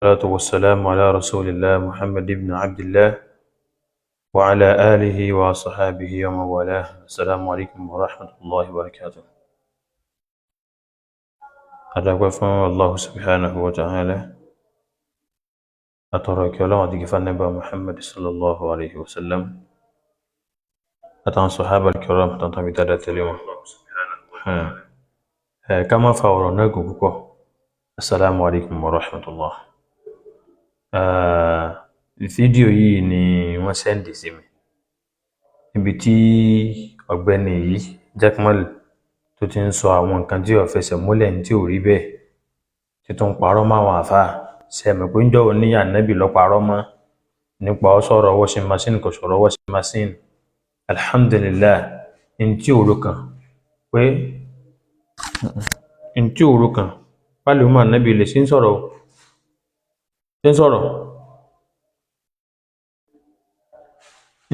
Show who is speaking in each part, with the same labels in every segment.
Speaker 1: والصلاة والسلام على رسول الله محمد بن عبد الله وعلى آله وصحابه ومن والاه. السلام عليكم ورحمة الله وبركاته. أدعوكم الله سبحانه وتعالى أترك الله وديك النبي محمد صلى الله عليه وسلم أتعن صحابة الكرام أتعن بتادة اليوم كما فورنا كوكو. السلام عليكم ورحمة الله. Fídíò yìí ni wọ́n sẹ́ndì sí mi níbi tí ọ̀gbẹ́ni yìí Jaqmal tó ti ń sọ àwọn nǹkan tí ó fẹsẹ̀ múlẹ̀ tí ò rí bẹ́ẹ̀ tí tó ń parọ́ mọ́ àwọn àfáà. Sẹ́mi pé ń jọ́ ní Ànábì ló parọ́ mọ́ nípa ó sọ̀rọ̀ washing machine kò sọ̀rọ̀ washing machine. Alhamdulillah, in tí òru kan pé in tí òru kan pálí ọmọ Ànábì lè sí ń sọ̀rọ̀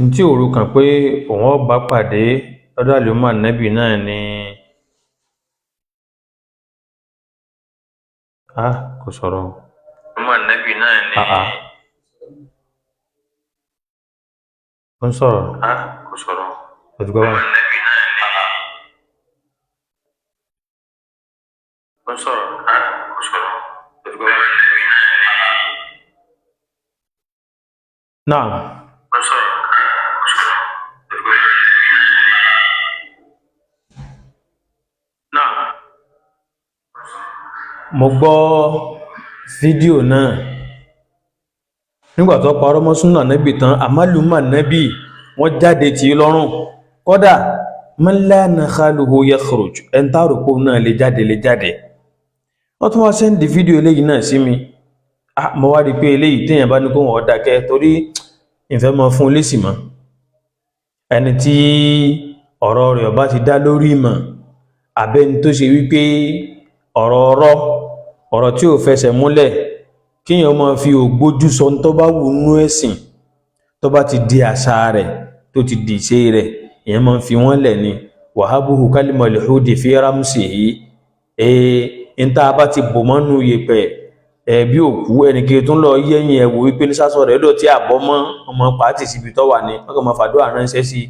Speaker 1: ntí òru kan pé òun ọba pàdé lọ́dọ̀ àlùmọ́ Ànábì náà ni kò sọ̀rọ̀ ọmọ Ànábì náà ni ó ń sọ̀rọ̀ kò sọ̀rọ̀ ọmọ Ànábì náà ni ó ń sọ̀rọ̀ kò sọ̀rọ̀ ọmọ Ànábì náà ni mo gbọ́ fídíò náà nígbà tó parọ́ mọ́ súnà Ànábì tán àmàlùmọ́ Ànábì wọ́n jáde tí lọ́rùn kódà man la nakhaluhu yakhruj ẹn tààrùpó náà lè jáde wọ́n tún wá sẹ́ndì fídíò eléyìí náà sí mi. Mo wá rí pé eléyìí téèyàn bá ní kó wọ́n dákẹ́ torí ìfẹ́ mọ́ fún lésì mọ́ ẹni tí ọ̀rọ̀ rẹ̀ bá ti dá lórí ìmọ̀ àbẹ́ni tó ṣe wípé ọ̀rọ̀ tí ò fẹsẹ̀ múlẹ̀ kíyàn máa fi ògbójú sọ tó bá wù nú ẹ̀sìn tó bá ti di àṣà rẹ̀ tó ti di ìṣe rẹ̀ èèyàn máa fi wọ́n lẹ̀ ni wàhábùhù kálímọ̀ lèhúdì fi rámsì yìí ń tá a bá ti bò mọ́nú yẹpẹ̀ bí òkú ẹnìkejì tó ń lọ yẹ́yìn ẹ̀wò wípé ní sásọ rẹ̀ lọ́tí àbọ́mọ́ ọmọ pàtì síbi tó wà ní wọ́n kàn máa fàdúrà ránṣẹ́ sí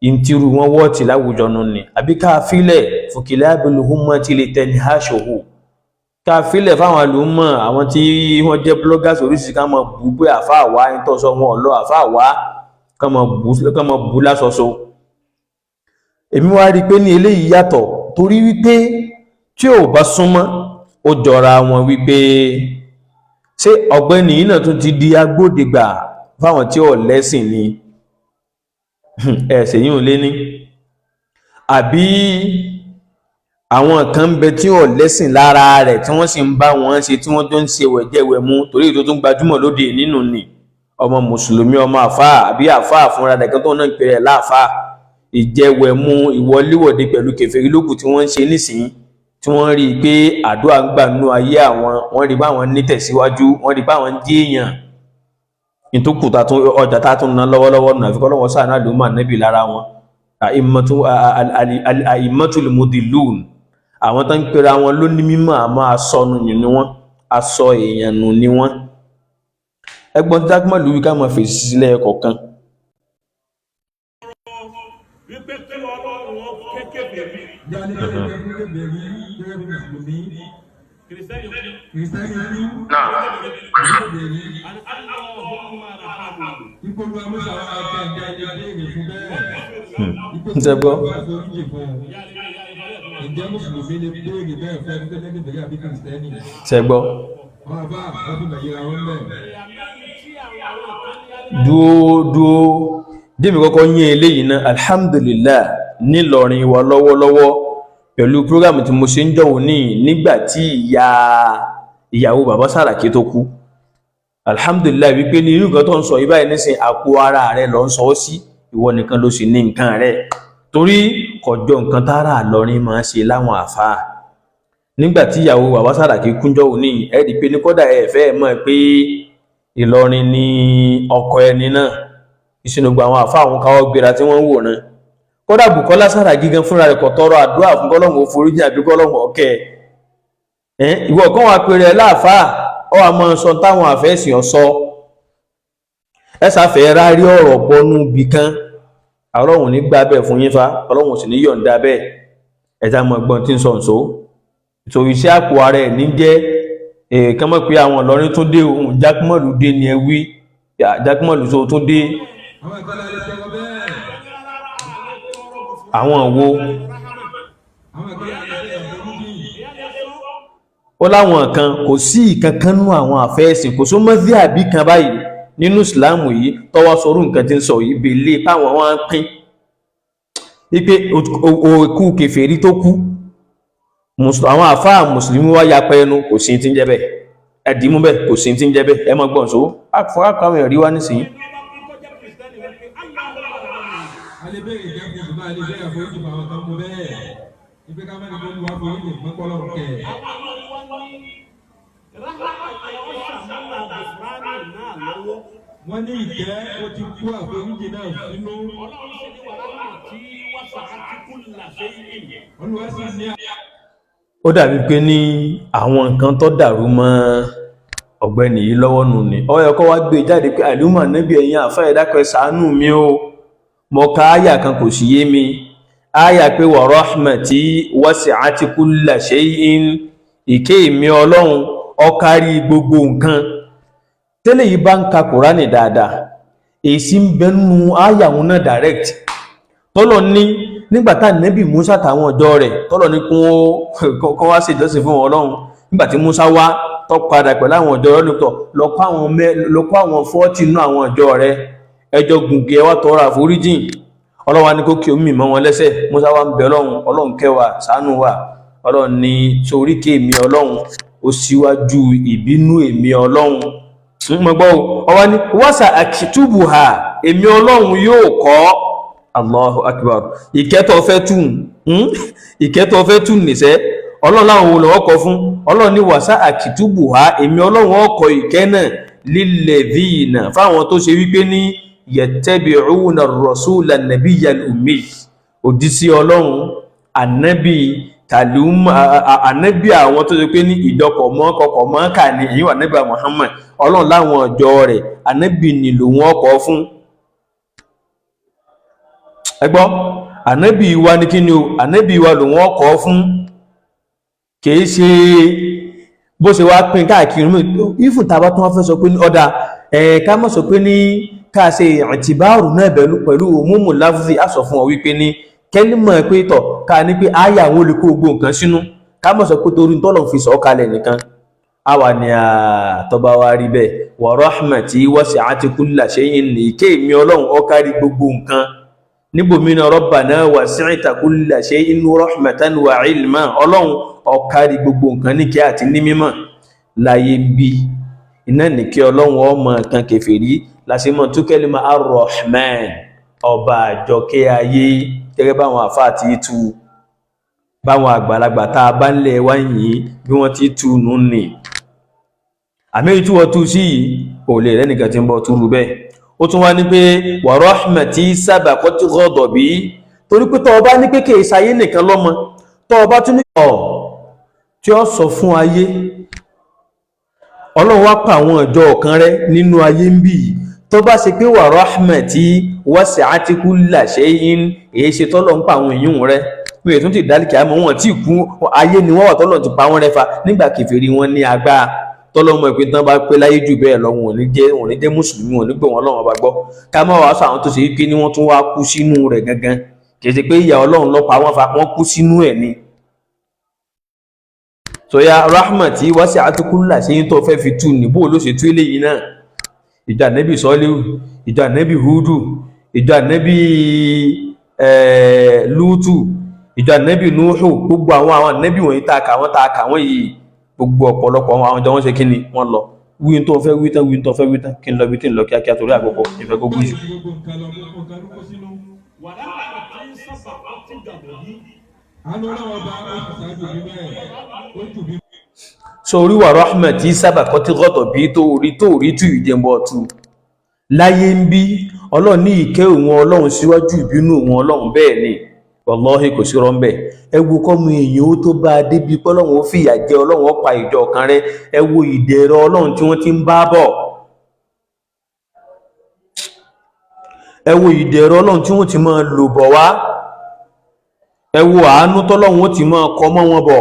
Speaker 1: ìntírù wọn wọ́ọ̀tì láwùjọ nù ní àbí ká fílẹ̀ fòkìlẹ̀ abúlùhùnmọ́ ti lè tẹni háṣòhù ká fílẹ̀ fáwọn àlùmọ́ àwọn tí wọ́n jẹ́ bloggers oríṣiríṣi ká máa bú pé àfáà wá ń tọ́sọ wọn ọ̀lọ́ àfáà wá ká máa bú lásọsọ. Èmi wá rí pé ní eléyìí yàtọ̀ torí wípé tí ò bá súnmọ́ ó jọra wọn wípé ṣé ọ̀gbẹ́ni yìí náà tún ti di agbódegbà fáwọn tí ò lẹ́sìn ni ẹ̀sẹ̀ yìí ò lé ní àbí àwọn kan bẹ tí ò lẹ́sìn lára rẹ̀ tí wọ́n sì ń bá wọn ṣe tí wọ́n tó ń ṣe wẹ̀jẹ̀wẹ̀ mú torí ètò tó ń gbajúmọ̀ lóde nínú ni ọmọ mùsùlùmí ọmọ àfáà àbí àfáà fúnra rẹ̀ kan tó náà ń pè rẹ̀ láàfáà ìjẹwẹ̀ mú ìwọléwọ̀de pẹ̀lú kèfèrí lókù tí wọ́n ń ṣe nísìnyí tí wọ́n rí pé àdúrà ń gbà nínú ayé àwọn wọ́n rí báwọn nítẹ̀síwájú wọ́n rí báwọn jí èèyàn ìtókù ọjà tátún ná lọ́wọ́lọ́wọ́ nà àfikọ́ lọ́wọ́ sáà náà ló mà nẹ́bì lára wọn àìmọ́tul mudillun àwọn tán ń pera wọn ló ní mímọ̀ àmọ́ asọ́nù ni wọ́n asọ èèyàn nù ni wọ́n. ẹgbọ́n tí Jaqmal wí ká mọ̀ fèsì sílẹ̀ kọ̀ọ̀kan. Ǹjẹ́gbọ́ ṣẹgbọ́ dúó dèmi kọ́kọ́ yín eléyìí náà alhamdulillah nílọrin wa lọ́wọ́lọ́wọ́ pẹ̀lú prógámù tí mo ṣe ń jọ̀wọ́ ní nígbà tí ìyàwó bàbá Sàràkí tó kú. Alhamdulillah wípé ní irú nǹkan tó ń sọ yìí báyìí nísìn àpò ara rẹ̀ lọ ń sọ sí ìwọ nìkan ló sì ní nǹkan rẹ̀ torí kọjọ nǹkan tára lọrin máa ṣe láwọn àfáà. Nígbà tí ìyàwó bàbá Sàràkí kúnjọ́ òní ẹ̀rí pé ní kọ́dà ẹ̀fẹ́ mọ̀ pé Ìlọrin ni ọkọ ẹni náà ìṣinúgbà àwọn àfáà àwọn káwọ́ gbéra tí wọ́n ń wò náà. Kọ́dà Bùkọ́lá Sàràkí gan fúnra rẹ̀ kò tọrọ àdúrà fún kọ́lọ́hun ó foríjì àbí kọ́lọ́hun ọ̀kẹ́ ìwọ kan wà pé rẹ̀ láàfáà ọ wà máa sọ táwọn àfẹ́sìn ọ̀sọ́ ẹ sáfẹ́ rárí ọ̀rọ̀ bọnú bì kan Ọlọ́run ní gbà bẹ́ẹ̀ fún yín fa Ọlọ́run sì ní yọ̀ǹda bẹ́ẹ̀ ẹ̀dá mọ̀ gbọ́n tí ń sọ ǹso ìtòrí iṣẹ́ àpò ara ẹ̀ ní jẹ́ kán mọ̀ pé àwọn Ìlọrin tó dé ohun jákúmọ̀lù dé ni ẹ wí jákúmọ̀lù tó dé àwọn wo ó láwọn kan kò sí ìkankan nú àwọn àfẹ́ẹ̀sìn kò só mọ́sí àbí kan báyìí nínú ìsìláàmù yìí tọ́wọ́ sọrú nǹkan tí ń sọ yìí belé páwọn wọn pín wípé òkú kèfèrí tó kú àwọn àfáà mùsùlùmí wá yapa ẹnu kò sí tí ń jẹ́ bẹ́ẹ̀ ẹ̀dìmú bẹ́ẹ̀ kò sí tí ń jẹ́ bẹ́ẹ̀ ẹ mọ́ gbọ́n so fọ́rákàwẹ̀ ẹ̀rí wá nísìnyí
Speaker 2: wọ́n ní ìjẹ́ ó ti kú àforíjì náà sínú
Speaker 1: ó dàbí pé ní àwọn nǹkan tó dàrú mọ́ ọ̀gbẹ́ni yìí lọ́wọ́ nù ní ó yẹ kó wá gbé jáde pé àlùmọ̀ níbi ẹ̀yìn àfáà ẹ dákun ẹ ṣàánú mi o mo ka áyà kan kò sí yé mi áyà pé wa rahmati wasi'at kulla shay'in ìké mi Ọlọ́run ó kárí gbogbo nǹkan tẹ́lẹ̀ yìí bá ń ka Kùránì dáadáa èsì ń bẹnu áyàwọn náà direct tọ́lọ̀ ní nígbàtá nẹ́bì Musa tàwọn ọjọ́ rẹ̀ tọ́lọ̀ ní kún wá sí ìjọsìn fún Ọlọ́run nígbàtí Musa wá tọ́ padà pẹ̀lú àwọn ọjọ́ rẹ̀ lọ́pọ̀ àwọn 40 nú àwọn ọjọ́ rẹ̀ ẹjọ́ gùnkè ẹwà tọrọ àforíjìn Ọlọ́run wá ní kó kí omi mọ́ wọn lẹ́sẹ̀ Musa wá ń bẹ Ọlọ́run kẹwàá ṣàánú wa Ọlọ́run ní torí kí èmi Ọlọ́run ó síwájú ìbínú èmi Ọlọ́run mọ̀gbọ́ ọwá ní wásà àkìtúbù ha èmi Ọlọ́run yóò kọ́ Allahu Akbar ìkẹ́tọ̀ fẹ́ tún nìṣẹ́ Ọlọ́run láwọn olùwọ́ kọ fún Ọlọ́run ní wásà àkìtúbù ha èmi Ọlọ́run ọkọ̀ ìkẹ́ náà lilladhina fáwọn tó ṣe wípé ní yattabi'una ar-rasula an-nabiyyal ummi òdísí Ọlọ́run ànábì àwọn tó ṣe pé ní ìjọpọ̀ mọ́kọ̀kọ̀ mọ́kà ní èyí wà nábì Muhammad Ọlọ́run láwọn ọjọ́ rẹ̀ ànábì nílò wọn ọkọ̀ fún ẹgbọ́ ànábì wa ní kí ni o ànábì wa lò wọn ọkọ̀ fún kìí ṣe bó ṣe wá pín káàkiri ìfún tàbá tó wọ́n fẹ́ sọ pé ní ọ̀dà ká mọ́ sọ pé ní ká ṣe ìtìbáàrù náà pẹ̀lú òmùmù láfúzì á sọ fún ọ wípé ní kẹ́límọ̀ pé tọ̀ ká ní pé áyà wọn lè kó gbogbo nǹkan sínú ká mọ̀ sọ pé torí tọ́lọ̀ fi sọ kalẹ̀ nìkan àwa ni àtọ́bá wa rí bẹ́ẹ̀ wa rahmati wasi'at kulla shay'in ní ìké mi Ọlọ́run ó kárí gbogbo nǹkan níbòmínà rabbana wasi'ta kulla shay'in rahmatan wa ilman Ọlọ́run ó kárí gbogbo nǹkan ní kí àti ní mímọ̀ láyé bí iná ní kí Ọlọ́run ọmọ kan kèfèrí lásìmọ̀ tó kẹ́límà ar-Rahman ọba àjọkẹ́ ayé gẹ́gẹ́ báwọn àfáà ti tú báwọn àgbàlagbà tá a bá ń lẹ̀ wáyìí bí wọ́n ti tú nù ní àmì tí wọ́n tú sí ò lè rẹ́nìkan tí ń bọ́ túrú bẹ́ẹ̀ ó tún wá ní pé wa rahmati sabaqat ghadabi torí pé tọ́ ọba ní pé kèé sayé nìkan lọ́mọ tọ́ ọba tún ní ọ̀ tí ó sọ fún ayé Ọlọ́run wá pa àwọn ọjọ́ ọ̀kan rẹ nínú ayé ń bì tó bá ṣe pé wa rahmati wasi'at kulla shay'in èyí ṣe tọ́lọ̀ ń pa àwọn èèyàn rẹ pé ètò ti dálìkì àmọ́ wọn tí kú ayé ni wọ́n wà tọ́lọ̀ ti pa wọ́n rẹ fa nígbà kèfèrí wọn ní agbára tọ́lọ̀ mọ̀ ìpín tán bá pé láyé jù bẹ́ẹ̀ lọ wọn ò ní jẹ́ mùsùlùmí wọn nígbà wọn lọ́wọ́ bá gbọ́ ká má wàá sọ àwọn tó ṣe wípé ní wọ́n tún wá kú sínú rẹ̀ gangan kì í ṣe pé ìyà Ọlọ́run ló pa wọ́n fa wọ́n kú sínú ẹ̀ ni sọyá rahmati wasi'at kulla shay'in tó fẹ́ fi tú ní bó ló ṣe tú eléyìí náà ìjọ ànẹ́bì Sọ́líhù ìjọ ànẹ́bì Húdù ìjọ ànẹ́bì Lútù ìjọ ànẹ́bì Núhù gbogbo àwọn ànẹ́bì wọ̀nyí tààkà wọ́n yìí gbogbo ọ̀pọ̀lọpọ̀ àwọn ọjọ́ wọ́n ṣe kí ni wọ́n lọ wíyìn tó fẹ́ wíta kí n lọ bí tí ń lọ kíákíá torí àkókò ìfẹ́ gbogbo jù so orí wa rahmati sabaqat ghadabi tó rí tú ìjẹmbọ̀ tú láyé ń bí Ọlọ́run ní ìkẹ́ òun Ọlọ́run síwájú ìbínú òun Ọlọ́run bẹ́ẹ̀ ni wallahi kò sí rọ́ńbẹ̀. Ẹ wo kọ́mọ èèyàn ó tó bá a débi pé Ọlọ́run ó fìyà jẹ, Ọlọ́run ó pa ìjọ kan rẹ́. Ẹ wo ìdẹ̀rọ Ọlọ́run tí wọ́n ti ń bá bọ̀. Ẹ wo ìdẹ̀rọ Ọlọ́run tí wọ́n ti máa lò bọ̀ wá. Ẹ wo àánú tọ́lọ́run ó ti máa kọ mọ́ wọn bọ̀.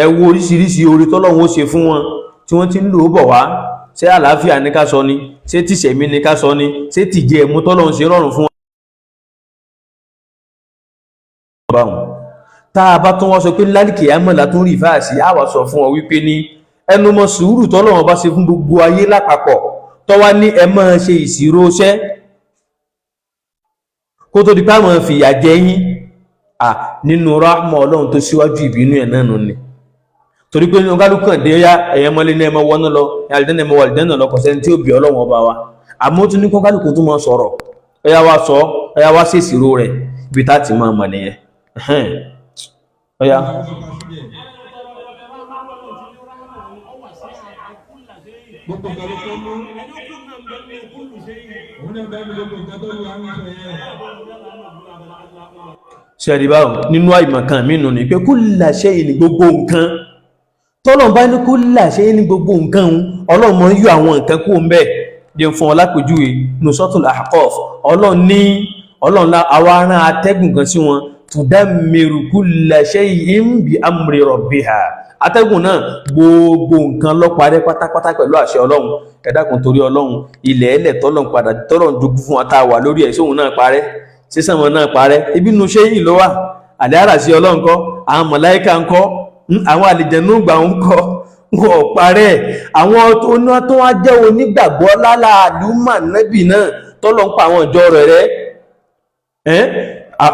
Speaker 1: Ẹ wo oríṣiríṣi oore tọ́lọ́run ó ṣe fún wọn tí wọ́n ti ń lò bọ̀ wá. Ṣé àlàáfíà ní ká sọ ni? Ṣé tìṣẹ̀mí ní ká sọ ni? Ṣé tìjẹ ẹ̀mú tọ́lọ́run ṣe rọrùn fún wọn? Tá a bá tún wọ́n sọ pé lálìkì àmọ́lá tún rí fáàsì, á wà sọ fún ọ wípé ní ẹnu mọ́ sùúrù tọ́lọ́run bá ṣe fún gbogbo ayé lápapọ̀ tó wá ní ẹ máa ṣe ìṣirò iṣẹ́ kó tó di pé àwọn fìyà jẹ yín nínú rahma Ọlọ́run tó síwájú ìbínú ẹ̀ náà nù ni. Torí pé ní kálukàn dé yá ẹ̀yẹ mọ́lé ní ẹmọ wọnú lọ àlìdẹ́nà ẹmọ wàlìdẹ́nà lọ kọ̀sẹ́ tí ó bí Ọlọ́run ọba wa. Àmọ́ tún ní kálukú tó máa sọ̀rọ̀ ẹ̀yà wa sọ ẹ̀yà wa ṣe ìṣirò rẹ̀ ibi tá ti máa mọ̀ nìyẹn. Ọ̀yà. Ṣẹ̀rí báwọn nínú àìmọ̀kan mínú ní pé kulla shay'in ní gbogbo nǹkan tọ́lọ̀ bá ní kulla shay'in ní gbogbo nǹkan Ọlọ́run mọ́ yọ àwọn nǹkan kó ń bẹ́ jẹ́ fún ọlápẹ̀júwe Suratul Ahqaf. Ọlọ́run àwa rán atẹ́gùn kan sí wọn tudammiru kulla shay'in bi amri rabbiha. Atẹ́gùn náà gbogbo nǹkan ló parẹ́ pátápátá pẹ̀lú àṣẹ Ọlọ́run. Ẹ dákun torí Ọlọ́run ilẹ̀ ẹlẹ̀ tọ́lọ̀ padà tọ́lọ̀ jogún fún wa tá a wà lórí ẹ̀ sóhun náà parẹ́ sísànmọ́ náà parẹ́ ibi nínú shay'in ló wà. Àdára sí Ọlọ́run kọ́, àwọn màláíkà ń kọ́, àwọn àlìjẹ̀nú gbà ń kọ́, wọn ò parẹ́. Àwọn tó wá jẹ́ onígbàgbọ́ lálá àlùmọ̀ nẹ́bì náà tọ́lọ̀ ń pa àwọn ìjọ rẹ̀ rẹ́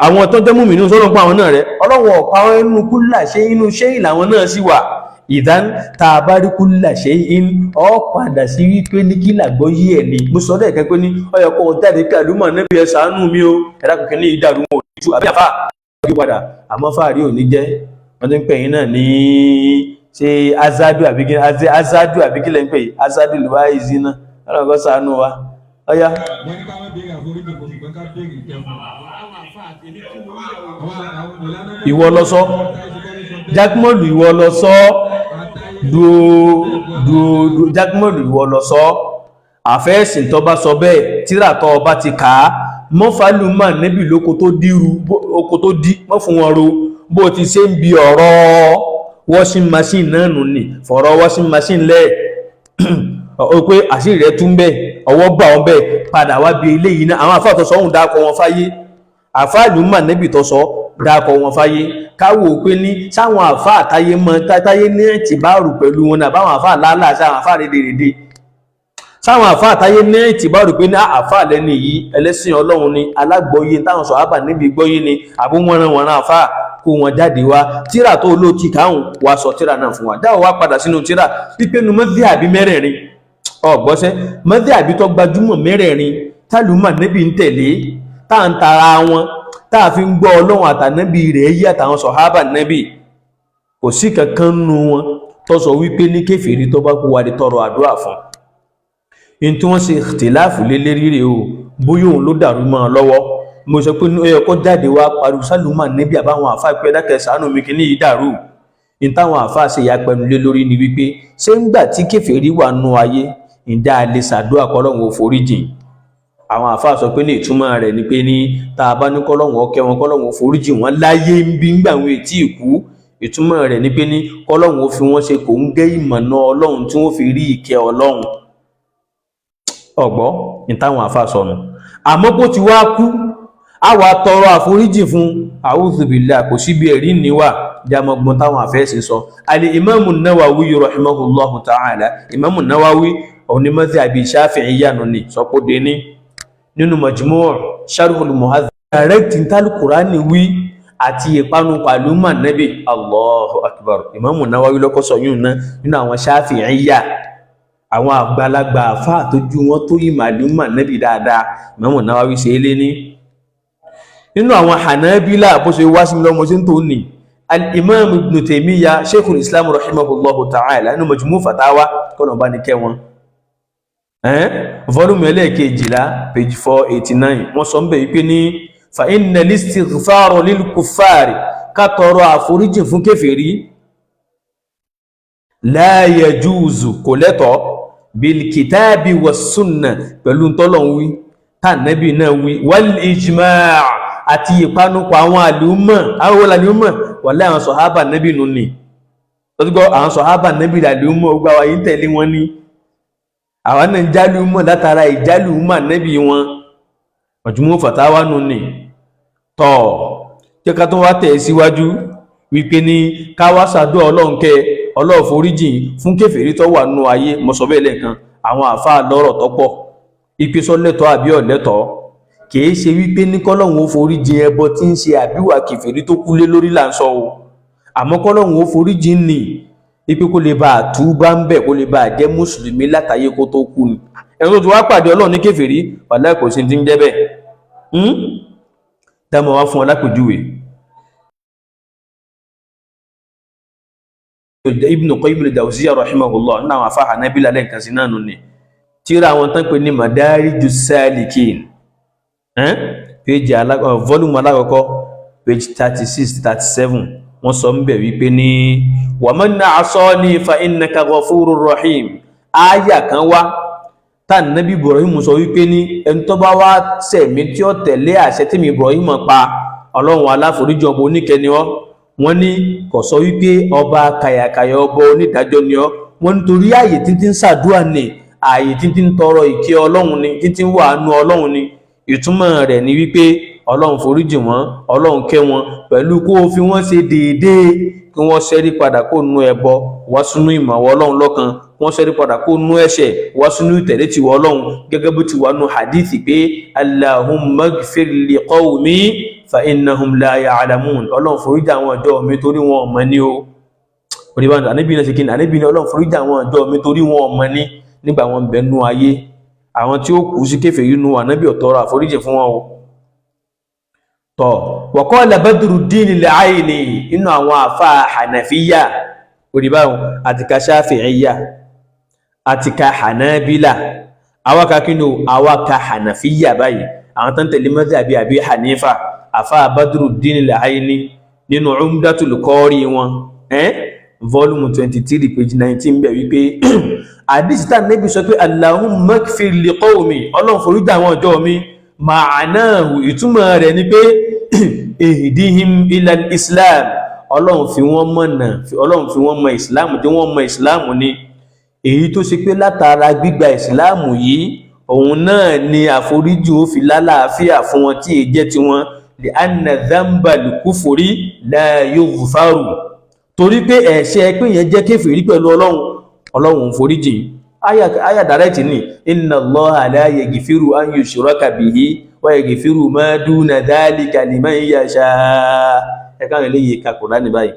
Speaker 1: àwọn tó jẹ́ mùmínú sọ́lọ́ pa àwọn náà rẹ̀ Ọlọ́run ọ̀pá ẹnu kulla shay'in inú shay'in làwọn náà sì wà. Ìdán tá bá rí kulla shay'in ọ padà sí wípé ní kí làgbọ́ yí ẹ̀ ní mo sọ lẹ́ẹ̀kan pé ní ọyọ̀kọ́ jáde pé àlùmọ̀ níbi ẹ ṣàánú mi o ẹ̀dá kòkè ní ìdàrú wọn ò ní tú àbí àfà ọdún padà àmọ́ fàárí ò ní jẹ́ wọ́n ti ń pè yín náà ní ṣe azadu àbíkí lẹ́ ń pè azadu lùwá ìzínà ọlọ́kọ́ ṣàánú wa ọyá. Ìwọ lọ sọ jákmọ́lù ìwọ lọ sọ jákmọ́lù ìwọ lọ sọ àfẹ́ẹ̀sìn tó bá sọ bẹ́ẹ̀ tíra tó bá ti kà á mọ́fàlùmà níbi lóko tó dí mọ́ fún wọn ro bó ti ṣe ń bi ọ̀rọ̀ washing machine náà nù ní fọ̀rọ̀ washing machine lẹ́ẹ̀ o pé àṣírí rẹ̀ tún bẹ́ẹ̀ ọwọ́ gbà wọn bẹ́ẹ̀ padà wá bí eléyìí náà àwọn àfáà tó sọ ohun dákọ̀ wọn fáyé àfáàlùmà níbi tó sọ dákọ̀ wọn fáyé káwò pé ní sáwọn àfáà táyé ní ìtìbárù pẹ̀lú wọn náà báwọn àfáà lálàá sáwọn àfáà rédèrèdè sáwọn àfáà táyé ní ìtìbárù pé ní àfáà lẹ́ni yìí ẹlẹ́sìn Ọlọ́run ni alágbọ́yé táwọn sọ̀hábà níbi gbọ́yé ni àbúwọ́nran àfáà kó wọn jáde wá tíra tó ló ti káhùn wá sọ tíra náà fún wa dáwọ́ wá padà sínú tíra pípẹ́nu mọ́dé àbí mẹ́rẹ̀ẹ̀rin ọ̀gbọ́sẹ́ mọ́dé àbí tó gbajúmọ̀ mẹ́rẹ̀ẹ̀rin tálùmọ̀ níbi ń tẹ̀lé táà ń tara wọn táà fi ń gbọ́ Ọlọ́run àtànábì rẹ̀ yí àtàwọn sọ̀hábà nábì kò sí kankan nù wọn tó sọ wípé ní kéfèrí tó bá kú wa di tọrọ àdúrà fún in tí wọ́n ṣe ìtìláàfù lé lérí rẹ̀ o bóyá òun ló dàrú mọ́ ọ lọ́wọ́ mo sọ pé ní ẹ̀kọ́ jáde wá pariwo sálùmọ̀ níbi àbáwọn àfáà pé dákẹ́ ṣàánú mi kì ní ìdàrú in táwọn àfáà ṣe ya pẹnu lé lórí ni wípé ṣé ń gbà tí kéfèrí wà nù ayé ìjà lè ṣàdúrà kọ́lọ́run ò foríjìn àwọn àfáà sọ pé ní ìtumọ̀ rẹ̀ ni pé ní tá a bá ní kọ́lọ́run ọkẹ́ wọn kọ́lọ́run ò foríjìn wọn láyé ń bí ńgbà wọn ètí ìkú ìtumọ̀ rẹ̀ ni pé ní kọ́lọ́run ó fi wọ́n ṣe kò ń gẹ́ ìmọ̀nà Ọlọ́run tí wọ́n fi rí ìkẹ́ Ọlọ́run ọ̀gbọ́ ní táwọn àfáà sọnù àmọ́ bó ti wá kú a wà tọrọ àforíjì fún a'udhu billah kò síbi ẹ̀rí níwà jámọ́gbọ́n táwọn àfẹ́ẹ̀sì sọ al-Imamu Nawawi rahimahullahu ta'ala Imamu Nawawi onímọ̀tí àbí Shafi'iyya ní sọpọ́dé ní nínú Majmu' Sharhul Muhadhab direct tálù Kùránì wí àti ìpanu pàlúmà Nabi Allahu Akbar Imamu Nawawi lọ́kọ́ sọ yún náà nínú àwọn Shafi'iyya àwọn àgbàlagbà àfáà tó ju wọn tó yí màlúmà Nabi dáadáa Imamu Nawawi ṣe é lé ní nínú àwọn Hanabila bó ṣe wá sí lọ́mọ sí tó ní al-Imam Ibn Taymiyyah Sheikhul Islam rahimahullahu ta'ala nínú Majmu' Fatawa kọ́nà bá ní kẹwọn volume ẹlẹ́ẹ̀kejìlá page 489 wọ́n sọ ń bẹ̀ wípé ní fa inna listighfara lil kuffari ká tọrọ àforíjì fún kèfèrí la yajuzu kò lẹ́tọ̀ọ́ bil kitabi was sunna pẹ̀lú tọ́lọ́hun wí tá Nábì náà wí wal ijma' àti ìpanupọ̀ àwọn àlùmọ̀ wàlẹ́ àwọn sọ̀hábà Nábì nù ní lọ́tígbọ́ àwọn sọ̀hábà Nábì àlùmọ̀ ogbà wáyé tẹ̀lé wọn ní àwọn náà jálùmọ̀ látara ìjálùmọ̀ Nábì wọn Majmu' Fatawa nù ní tọ́ jẹ́ká tó wá tẹ̀ síwájú wípé ní káwá ṣàdúà ọlọ́nkẹ́ ọlọ́ọ̀foríjìn fún kèfèrí tó wà nù ayé mọ̀sọ̀bẹ̀ lẹ́ẹ̀kan àwọn àfáà lọ́rọ̀ tọ́pọ̀ ìpésọ́ lẹ́tọ̀ àbí ọ̀lẹ́tọ̀ kìí ṣe wípé ní kọ́lọ́hun ó foríjìn ẹbọ tí ń ṣe àbíwà kèfèrí tó kú lé lórí là ń sọ o àmọ́ kọ́lọ́hun ó foríjìn ní ipé kó lè bá àtúbá ń bẹ̀ kó lè bá jẹ́ mùsùlùmí látàyé kó tó kú ni ẹ̀rọ tó wá pàdé Ọlọ́run ní kèfèrí wàláhì kò sí ti ń jẹ́ bẹ́ẹ̀ dámọ̀ wá fún ọlápèjúwe Ibn Qayyim al-Jawziyya rahimahullah náà àfáà Hanabila lẹ́ǹkan sí náà nù ní tíra àwọn tán pè ní Madarijus Salikin page volume alákọ̀ọ́kọ́ page 36-37 wọ́n sọ ń bẹ̀ wípé ní wa man asani fa innaka ghafurur rahim áyà kan wá tá Nábì Ibrahim sọ wípé ní ẹni tó bá wá sẹ̀mí tí ó tẹ̀lé àṣẹ tí mi Ibrahim pa Ọlọ́run aláforíjì ọba oníkẹni ọ́ wọ́n ní kò sọ wípé ọba kàyàkàyà ọba onídàájọ́ ni ọ́ wọ́n nítorí ààyè títí ń ṣàdúrà ní ààyè títí ń tọrọ ìkẹ́ Ọlọ́run ni títí ń wàánú Ọlọ́run ni ìtumọ̀ rẹ̀ ni wípé Ọlọ́run foríjì wọ́n Ọlọ́run kẹ́ wọn pẹ̀lú kó fi wọ́n ṣe déédéé kí wọ́n ṣẹ́rí padà kó nú ẹbọ wá sínú ìmọ̀wọ́ Ọlọ́run lọ́kan wọ́n ṣẹ́rí padà kó nú ẹ̀ṣẹ̀ wá sínú ìtẹ̀lé tìwọ́ Ọlọ́run gẹ́gẹ́ bó ti wà nú hadith pé Allahumma ighfir li qawmi fa innahum la ya'lamun Ọlọ́run foríjì àwọn ọjọ́ mi torí wọn ò mọ̀ ní o oríbàndà Ànábì náà ṣe kí ní Ànábì ní Ọlọ́run foríjì àwọn ọjọ́ mi torí wọn ò mọ̀ ní nígbà wọn bẹ̀ nú ayé àwọn tí ó kú sí kèfèrí nú Ànábì ó tọrọ àforíjì fún wọn o tọ́ wa qala Badruddin al-Ayni inú àwọn àfáà Hanafiyya oríbàwọn àti ka Shafi'iyya àti ka Hanabila awaka kínú awaka Hanafiyya báyìí àwọn tán tẹ̀lé mazhabi Abi Hanifa àfáà Badruddin al-Ayni nínú Umdatul Qari wọn volume 23 page 19 bẹ̀ wípé àdísítà Nábì sọ pé Allahumma ighfir li qawmi Ọlọ́run foríjì àwọn ọjọ́ mi ma'anahu ìtumọ̀ rẹ̀ ni pé ihdihim ila al-Islam Ọlọ́run fi wọ́n mọ̀nà Ọlọ́run fi wọ́n mọ̀ ìsìláàmù tí wọ́n mọ̀ ìsìláàmù ni èyí tó ṣe pé látara gbígba ìsìláàmù yìí òun náà ni àforíjì ó fi lálàáfíà fún wọn tí èjẹ́ tí wọ́n li anna dhanbal kufri la yughfaru torí pé ẹ̀ṣẹ̀ pé yẹn jẹ́ kéfèrí pẹ̀lú Ọlọ́run foríjì aya direct ni inna Allaha la yaghfiru an yushraka bihi wa yaghfiru ma duna dhalika liman yasha ẹ̀ká rẹ̀ lè yí kakùnrà ní báyìí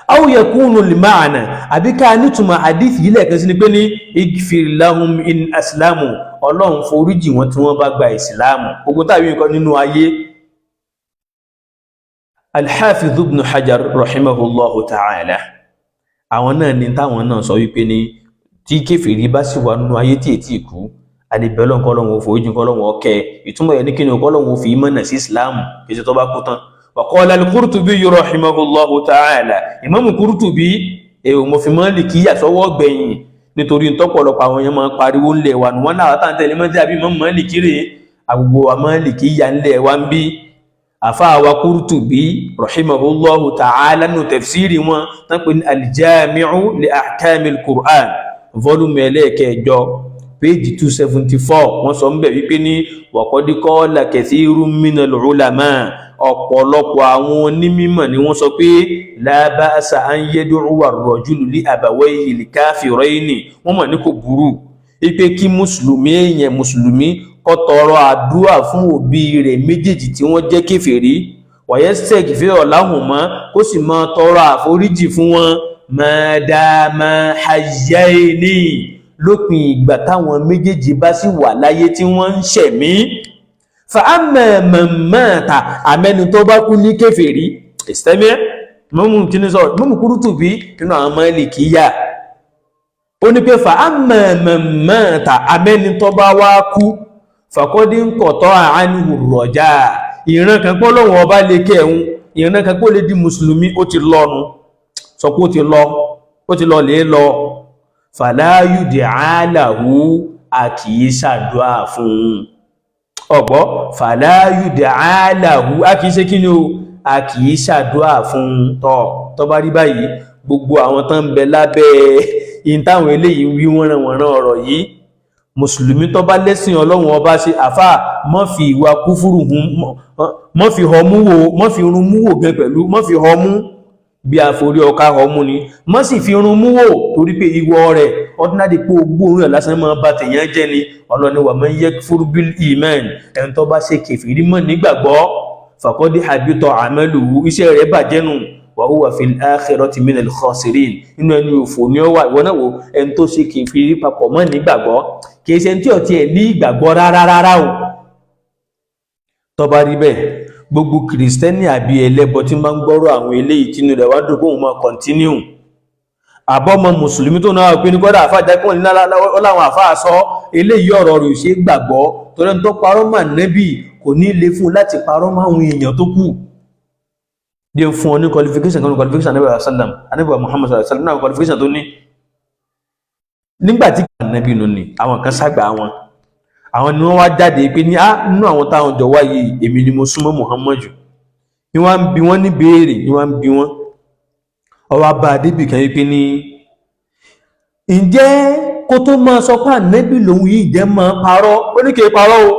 Speaker 1: aw yakunu al-ma'na àbíká nítumọ̀ hadith yìí lẹ́ẹ̀kan sí ni pé ní ighfir lahum in aslamu Ọlọ́run foríjì wọn tí wọ́n bá gba ìsìláàmù ogun tàbí nǹkan nínú ayé Al-Hafiz Ibn Hajar rahimahullahu ta'ala àwọn náà ní táwọn náà sọ wípé ní tí kèfèrí bá sì wà nínú ayé tí ètí ìkú alìbẹ̀lọ́n kọ́lọ́wọ́ foríjì kọ́lọ́wọ́ ọkẹ́ ìtumọ̀ ẹ̀ ní kí ni kọ́lọ́wọ́ fi ìmọ̀nà sí ìsìláàmù kìí ṣe tó bá kú tán wa qala al-Qurtubi rahimahullahu ta'ala Imam Qurtubi èèwò mo fi Málíkíyà sọ́wọ́ gbẹ̀yìn nítorí tọ́pọ̀lọpọ̀ àwọn èèyàn máa pariwo ńlẹ̀ wà wọ́n náà tá ń tẹ̀lé mọ́tí àbí Imam Málíkì rè àgbogbo wa Málíkíyà ńlẹ̀ wa ń bí àfáà wa Qurtubi rahimahullahu ta'ala nù tafsiri wọn tán pé ní al-Jami'u li ahkamil Qur'an volume ẹlẹ́ẹ̀kẹjọ page 274 wọ́n sọ ń bẹ̀ wípé ní wa qad qala kathirun minal ulama ọ̀pọ̀lọpọ̀ àwọn onímímọ̀ ni wọ́n sọ pé la ba'sa an yad'u ar-rajulu li abawayhi al-kafirayni wọ́n mọ̀ ní kò burú ipé kí mùsùlùmí èèyàn mùsùlùmí kó tọrọ àdúrà fún òbí rẹ̀ méjèèjì tí wọ́n jẹ́ kèfèrí wa yastaghfiru lahuma kó sì máa tọrọ àforíjì fún wọn ma dama hayyayni lópin ìgbà táwọn méjèèjì bá sì wà láyé tí wọ́n ń ṣẹ̀mí fa'amma man mata àmẹ́ni tó bá kú ní kèfèrí ìsẹ́mẹ́ mọ́mù kí ní sọ́rọ̀ mọ́mù Qurtubi nínú àwọn Málíkíyà ó ní pé fa'amma man mata àmẹ́ni tó bá wá kú faqad inqata'a anhu ar-raja ìran kan pé Ọlọ́run ọba lè kẹun ìran kan pé ó lè di mùsùlùmí ó ti lọ́nu sọ pé ó ti lọ lè lọ fala yud'a lahu a kìí ṣàdúà fún ọgbọ́ fala yud'a lahu a kìí ṣe kí ni o a kìí ṣàdúà fún tó bá rí báyìí gbogbo àwọn tán ń bẹ lábẹ́ ìntàwọn eléyìí wí wọ́n ọ̀rọ̀ yìí mùsùlùmí tó bá lẹ́sìn Ọlọ́run ọba ṣe àfà mọ́ fi ìwà kúfúrù mọ́ fi họmú wò mọ́ fi irun mú wò gan pẹ̀lú mọ́ fi họmú bí a forí ọká họmú ni mọ́ sì fi irun mú wò torí pé ìwọ rẹ̀ ordinary pé gbóòrùn rẹ̀ lásán mọ́ bá tèèyàn jẹ́ ni Ọlọ́run wa man yakfur bil iman ẹni tó bá ṣe kèfèrí mọ́ nígbàgbọ́ faqad habita amaluhu iṣẹ́ rẹ̀ bàjẹ́ nù wa huwa fil akhirati minal khasirin inú ẹni òfò ní ọwà ìwọ náà wo ẹni tó ṣe kèfèrí papọ̀ mọ́ nígbàgbọ́ kìí ṣe tí ọ̀tí ẹ̀ ní ìgbàgbọ́ rárá o tó bá rí bẹ́ẹ̀ gbogbo kìrìsìtẹ́nì àbí ẹlẹ́bọ tí máa ń gbọ́rọ̀ àwọn eléyìí tí inú rẹ̀ wá dùn kóhun máa kọ̀ntínú àbọ́mọ mùsùlùmí tó náà pé ní kọ́dà àfáà jákùn ní láwọn àfáà sọ eléyìí ọ̀rọ̀ rẹ̀ ò ṣe gbàgbọ́ torí ẹni tó parọ́ mà nẹ́bì kò ní le fún láti parọ́ máwọn èèyàn tó kù dé fún ọ ní qualification kan qualification Ànábì Muhammad sallallahu alaihi wasallam náà qualification tó ní nígbàtí Ànábì nù ní àwọn kan ságbà àwọn ni wọ́n wá jáde pé ní nínú àwọn táwọn jọ wáyé èmi ni mo súnmọ́ Muhammadu ni wọ́n ń bi wọ́n ní béèrè ni wọ́n ń bi wọ́n ọwọ́ bá débì kan wípé ní ǹjẹ́ kó tó máa sọ pé Ànábì lòun yìí jẹ́ máa parọ́ ó ní kìí parọ́ o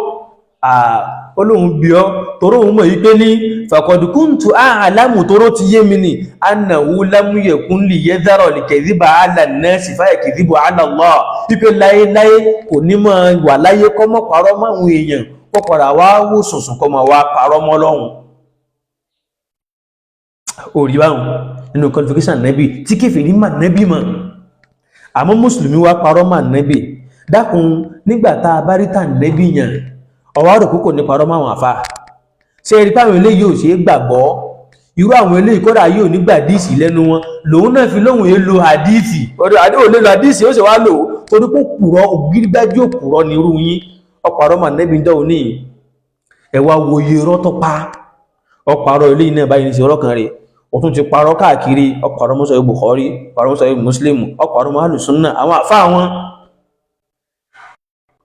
Speaker 1: olóhun bí ọ toró òun mọ̀ wípé ní faqad kuntu a'lamu toró ti yé mi ní annahu lam yakun li yadhara al-kadhiba 'ala an-nasi fa yakdhibu 'ala Allah wípé láyéláyé kò ní mọ̀ wà láyé kọ́ mọ́ parọ́ mọ́ àwọn èèyàn kọ́kọ̀rà wá wò sùnsùn kọ́ mọ́ wá parọ́ mọ́ lọ́hun orí báhùn nínú qualification nẹ́bì tí kèfèrí mà nẹ́bì mọ̀ àmọ́ mùsùlùmí wá parọ́ mà nẹ́bì dákun nígbàtá abáríta nẹ́bì yàn ọwọ́ rẹ̀ kúkò ní parọ́ máwọn àfá ṣe rí páwọn ilé yóò ṣe gbàgbọ́ irú àwọn ilé ìkọ́dà yóò ní gbàdíìsì lẹ́nu wọn lòun náà fi lóhun èlò àdíìsì ò lè lo àdíìsì ó sì wá lò torí pé òpùrọ́ ògírígbájú òpùrọ́ ní irú yín ọparọ́ mà nẹ́bí jọ òní ẹwà wòye irọ́ tó pa ọparọ́ ilé iná báyìí ní sí ọ̀rọ̀ kan rẹ̀ ó tún ti parọ́ káàkiri ọparọ́ mọ́sọ̀ Bukhari ọparọ́ mọ́sọ̀ Muslim ọparọ́ mọ́ Ahlus-Sunnah àwọn àfá wọn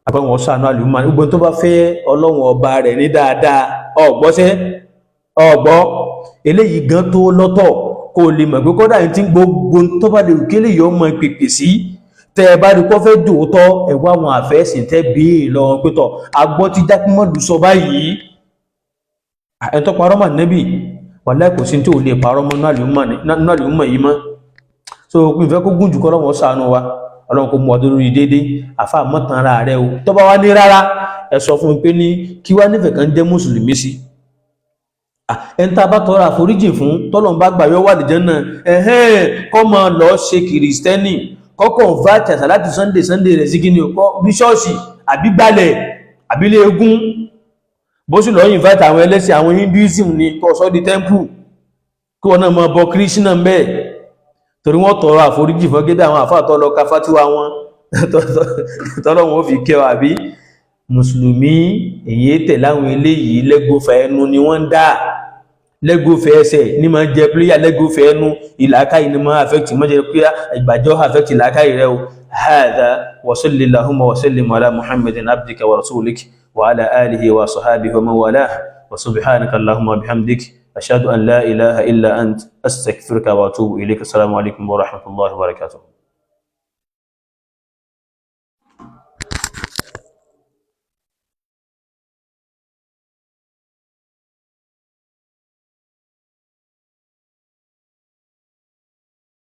Speaker 1: àpẹwọn ṣàánú àlùmọ́ gbogbo tó bá fẹ́ Ọlọ́run ọba rẹ̀ ní dáadáa ọgbọ́sẹ́ ọgbọ́ eléyìí gan tó lọ́tọ̀ kó lè mọ̀ pé kọ́dà tí gbogbo tó bá lè kélé yọ mọ́ pèpè sí tẹ́ bá rí pọ́ fẹ́ dòótọ́ ẹ̀wọ́ àwọn àfẹ́sìn tẹ́ bí lọ pẹ́tọ̀ agbọ́ ti jákúmọ́lù sọ báyìí ẹ̀tọ́ parọ́ mà nẹ́bì wàláhì kò sí tí ò lè parọ́ mọ́ náà lùmọ̀ yìí mọ́ so ìfẹ́ kó gùn jù kọ́ lọ́wọ́ ṣàánú wa Ọlọ́run kò mú ọdún lórí dédé àfà mọ́tàn ara rẹ̀ o tó bá wá ní rárá ẹ sọ fún pé ní kí wá nífẹ̀ẹ́ kan jẹ́ mùsùlùmí sí ẹni tá bá tọrọ àforíjì fún tọ́lọ̀ bá gbà yọ wà lè jẹ́ náà kọ́ máa lọ ṣe kìrìsìtẹ́nì kọ́kọ́ vátì àṣà láti sunday rẹ̀ sí kí ni ọkọ́ bí ṣọ́ọ̀ṣì àbí gbálẹ̀ àbílé egún bó sì lọ yìn vátì àwọn ẹlẹ́sìn àwọn hinduism ni kọ́ sọ́ di temple kí wọ́n náà máa bọ kírísínà mbẹ́ torí wọ́n tọrọ àforíjì fún gẹ́gẹ́ àwọn àfáàtọ́ lọ ká fátíwá wọn tọ́lọ́ wọn fi kẹwàá bí mùsùlùmí èyí tẹ̀láwọn eléyìí lẹ́gbọ́fẹ́ ẹnu ni wọ́n ń dá lẹ́gbọ́fẹ́ ẹsẹ̀ ní máa jẹ pílíyà lẹ́gbọ́fẹ́ ẹnu ìlàkàyè ni máa affect mọ́ jẹ pé ìgbàjọ́ affect ìlàkàyè rẹ̀ o hadha wa sallallahu wa sallim ala muhammadin abdika wa rasulik wa ala alihi wa sahabihi wa man walah wa subhanaka allahumma bihamdik ashhadu an la ilaha illa ant astaghfiruka wa atubu ilayk assalamu alaikum wa rahmatullahi wa barakatuh